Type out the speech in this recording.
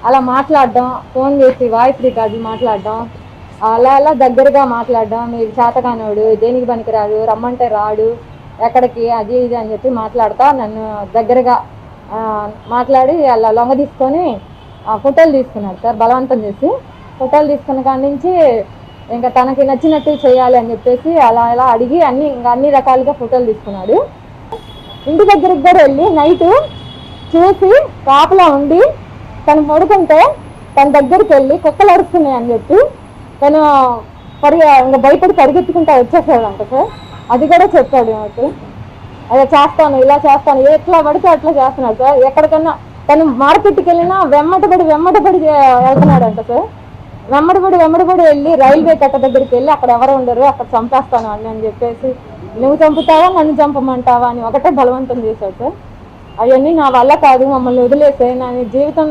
అలా మాట్లాడడం, ఫోన్ చేసి వాయిస్ రికార్డులు మాట్లాడడం, అలా అలా దగ్గరగా మాట్లాడడం, మీరు చేతకానోడు, దేనికి పనికిరాడు, రమ్మంటే రాడు, ఎక్కడికి అది ఇది అని చెప్పి మాట్లాడతా నన్ను దగ్గరగా మాట్లాడి అలా లొంగ తీసుకొని ఫోటోలు తీసుకున్నాడు సార్. బలవంతం చేసి ఫోటోలు తీసుకున్న కాడి నుంచి ఇంకా తనకి నచ్చినట్టు చేయాలి అని చెప్పేసి అలా అలా అడిగి అన్ని రకాలుగా ఫోటోలు తీసుకున్నాడు. ఇంటి దగ్గరికి కూడా వెళ్ళి నైట్ చూసి కాపలా ఉండి తను పడుకుంటే తన దగ్గరికి వెళ్ళి కుక్కలు అరుస్తున్నాయని చెప్పి తను ఇంకా భయపడి పరిగెత్తుకుంటా వచ్చేసాడంట సార్. అది కూడా చెప్పాడు నాకు. అదే చేస్తాను, ఇలా చేస్తాను, ఎట్లా పడితే అట్లా చేస్తున్నాడు సార్. ఎక్కడికన్నా తను మార్కెట్కి వెళ్ళినా వెమ్మటపడి వెళ్తున్నాడంట సార్. వెమ్మడబడి వెళ్ళి రైల్వే కట్ట దగ్గరికి వెళ్ళి అక్కడ ఎవరు ఉండరు, అక్కడ చంపేస్తాను అని చెప్పేసి, నువ్వు చంపుతావా నన్ను చంపమంటావా అని ఒకటే బలవంతం చేశాడు సార్. అవన్నీ నా వల్ల కాదు, మమ్మల్ని వదిలేసే, నా జీవితం